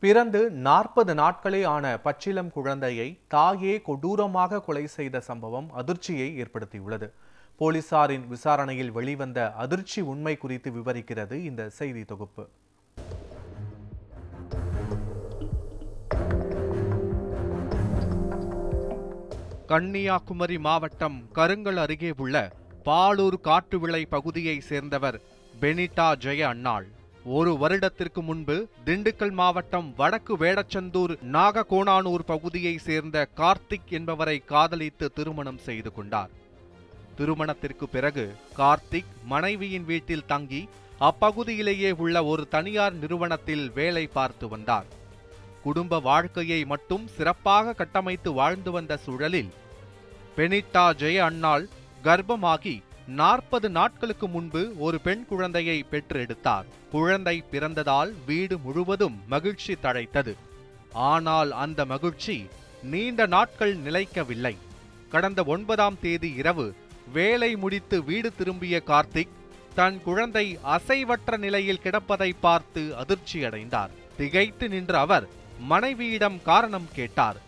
பிறந்து 40 நாட்களே ஆன பச்சிளம் குழந்தையை தாயே கொடூரமாக கொலை செய்த சம்பவம் அதிர்ச்சியை ஏற்படுத்தியுள்ளது. போலீசாரின் விசாரணையில் வெளிவந்த அதிர்ச்சி உண்மை குறித்து விவரிக்கிறது இந்த செய்தி தொகுப்பு. கன்னியாகுமரி மாவட்டம் கருங்கல் அருகே உள்ள பாலூர் காட்டுவிளை பகுதியை சேர்ந்தவர் பெனிட்டா ஜெய அன்னாள். ஒரு வருடத்திற்கு முன்பு திண்டுக்கல் மாவட்டம் வடக்கு வேடச்சந்தூர் நாககோணானூர் பகுதியை சேர்ந்த கார்த்திக் என்பவரை காதலித்து திருமணம் செய்து கொண்டார். திருமணத்திற்கு பிறகு கார்த்திக் மனைவியின் வீட்டில் தங்கி அப்பகுதியிலேயே உள்ள ஒரு தனியார் நிறுவனத்தில் வேலை பார்த்து வந்தார். குடும்ப வாழ்க்கையை மட்டும் சிறப்பாக கட்டமைத்து வாழ்ந்து வந்த சூழலில் பெனிட்டா ஜெய அன்னாள் கர்ப்பமாகி 40 நாட்களுக்கு முன்பு ஒரு பெண் குழந்தையை பெற்றெடுத்தார். குழந்தை பிறந்ததால் வீடு முழுவதும் மகிழ்ச்சி தழைத்தது. ஆனால் அந்த மகிழ்ச்சி நீண்ட நாட்கள் நிலைக்கவில்லை. கடந்த 9ஆம் தேதி இரவு வேலை முடித்து வீடு திரும்பிய கார்த்திக் தன் குழந்தை அசைவற்ற நிலையில் கிடப்பதை பார்த்து அதிர்ச்சியடைந்தார். திகைத்து நின்ற அவர் மனைவியிடம் காரணம் கேட்டார்.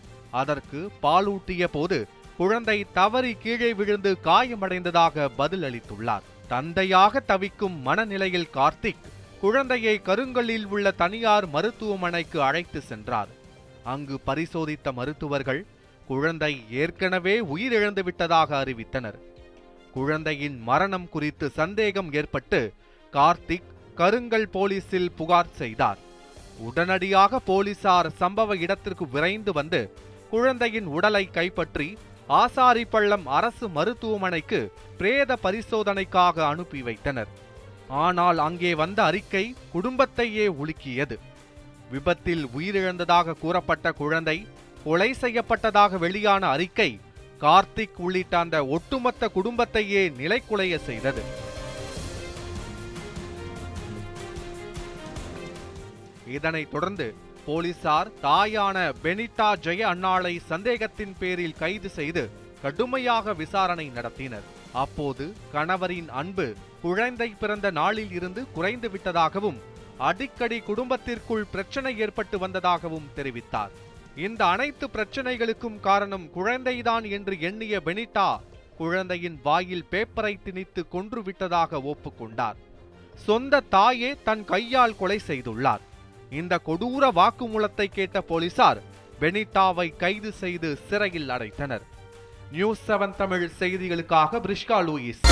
அதற்கு பாலூட்டிய போது குழந்தை தவறி கீழே விழுந்து காயமடைந்ததாக பதில் அளித்துள்ளார். தந்தையாக தவிக்கும் மனநிலையில் கார்த்திக் குழந்தையை கருங்கல்லில் உள்ள தனியார் மருத்துவமனைக்கு அழைத்து சென்றார். அங்கு பரிசோதித்த மருத்துவர்கள் குழந்தை ஏற்கனவே உயிரிழந்து விட்டதாக அறிவித்தனர். குழந்தையின் மரணம் குறித்து சந்தேகம் ஏற்பட்டு கார்த்திக் கருங்கல் போலீசில் புகார் செய்தார். உடனடியாக போலீசார் சம்பவ இடத்திற்கு விரைந்து வந்து குழந்தையின் உடலை கைப்பற்றி ஆசாரிப்பள்ளம் அரசு மருத்துவமனைக்கு பிரேத பரிசோதனைக்காக அனுப்பி வைத்தனர். ஆனால் அங்கே வந்த அறிக்கை குடும்பத்தையே உலுக்கியது. விபத்தில் உயிரிழந்ததாக கூறப்பட்ட குழந்தை கொலை செய்யப்பட்டதாக வெளியான அறிக்கை கார்த்திக் உள்ளிட்ட அந்த ஒட்டுமொத்த குடும்பத்தையே நிலைகுலைய செய்தது. இதனைத் தொடர்ந்து போலீசார் தாயான பெனிட்டா ஜெய அன்னாளை சந்தேகத்தின் பேரில் கைது செய்து கடுமையாக விசாரணை நடத்தினர். அப்போது கணவரின் அன்பு குழந்தை பிறந்த நாளில் இருந்து குறைந்து விட்டதாகவும் அடிக்கடி குடும்பத்திற்குள் பிரச்சனை ஏற்பட்டு வந்ததாகவும் தெரிவித்தார். இந்த அனைத்து பிரச்சனைகளுக்கும் காரணம் குழந்தைதான் என்று எண்ணிய பெனிட்டா குழந்தையின் வாயில் பேப்பரை திணித்து கொன்றுவிட்டதாக ஒப்புக்கொண்டார். சொந்த தாயே தன் கையால் கொலை செய்துள்ளார். இந்த கொடூர வாக்குமூலத்தை கேட்ட போலீசார் பெனிட்டாவை கைது செய்து சிறையில் அடைத்தனர். நியூஸ் 7 தமிழ் செய்திகளுக்காக பிரிஷ்கா லூயிஸ்.